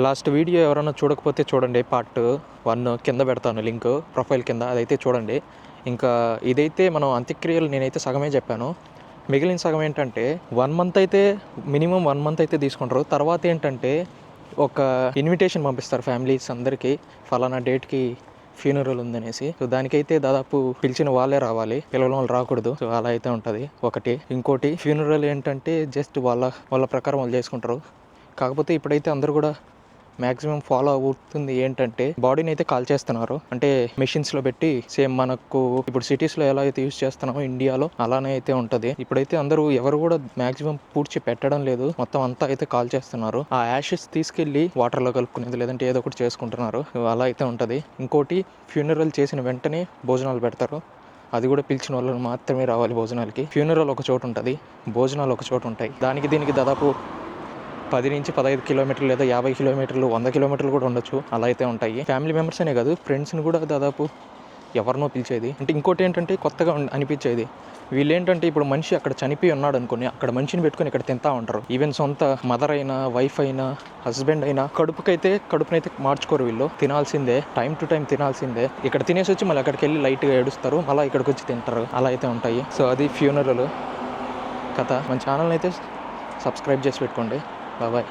Last video ఎవరైనా చూడకపోతే చూడండి, పార్ట్ 1 కింద పెడతాను లింక్ ప్రొఫైల్ కింద, అదైతే చూడండి. ఇంకా ఇదైతే మనం అంత్యక్రియలు నేనైతే సగమే చెప్పాను. మిగిలిన సగం ఏంటంటే 1 మంత్ అయితే మినిమం 1 మంత్ అయితే తీసుకుంటారు. తర్వాత ఏంటంటే ఒక ఇన్విటేషన్ పంపిస్తారు ఫ్యామిలీస్ అందరికీ, ఫలానా డేట్కి ఫ్యూనరల్ ఉందనేసి. సో దానికైతే దాదాపు పిలిచిన వాళ్ళే రావాలి, పిలవని వాళ్ళు రాకూడదు. సో అలా అయితే ఉంటుంది ఒకటి. ఇంకోటి ఫ్యూనరల్ ఏంటంటే జస్ట్ వాళ్ళ ప్రకారం వాళ్ళు చేసుకుంటారు. కాకపోతే ఇప్పుడైతే అందరూ కూడా మ్యాక్సిమం ఫాలో అవుతుంది ఏంటంటే బాడీని అయితే కాల్ చేస్తున్నారు, అంటే మెషిన్స్లో పెట్టి. సేమ్ మనకు ఇప్పుడు సిటీస్లో ఎలా అయితే యూస్ చేస్తున్నామో ఇండియాలో అలానే అయితే ఉంటుంది. ఇప్పుడైతే అందరూ ఎవరు కూడా మ్యాక్సిమం పూడ్చి పెట్టడం లేదు, మొత్తం అంతా అయితే కాల్ చేస్తున్నారు. ఆ యాషెస్ తీసుకెళ్ళి వాటర్లో కలుపుకునేది లేదంటే ఏదో ఒకటి చేసుకుంటున్నారు. అలా అయితే ఉంటుంది. ఇంకోటి ఫ్యూనరల్ చేసిన వెంటనే భోజనాలు పెడతారు. అది కూడా పిలిచిన వాళ్ళు మాత్రమే రావాలి భోజనాలకి. ఫ్యూనరల్ ఒక చోటు ఉంటుంది, భోజనాలు ఒక చోటు ఉంటాయి. దీనికి దాదాపు 10 నుంచి 15 కిలోమీటర్లు లేదా 50 కిలోమీటర్లు 100 కిలోమీటర్లు కూడా ఉండొచ్చు. అలా అయితే ఉంటాయి. ఫ్యామిలీ మెంబర్స్ అనే కాదు, ఫ్రెండ్స్ని కూడా దాదాపు ఎవరినో పిలిచేది. అంటే ఇంకోటి ఏంటంటే కొత్తగా అనిపించేది, వీళ్ళు ఏంటంటే ఇప్పుడు మనిషి అక్కడ చనిపోయి ఉన్నాడు అనుకుని అక్కడ మనిషిని పెట్టుకుని ఇక్కడ తింటా ఉంటారు. ఈవెన్ సొంత మదర్ అయినా, వైఫ్ అయినా, హస్బెండ్ అయినా కడుపునైతే మార్చుకోరు. వీళ్ళు తినాల్సిందే, టైం టు టైం తినాల్సిందే. ఇక్కడ తినేసి వచ్చి మళ్ళీ అక్కడికి వెళ్ళి లైట్గా ఏడుస్తారు, మళ్ళీ ఇక్కడికి వచ్చి తింటారు. అలా అయితే ఉంటాయి. సో అది ఫ్యూనరల్ కథ. మన ఛానల్ని అయితే సబ్స్క్రైబ్ చేసి పెట్టుకోండి. బాయ్.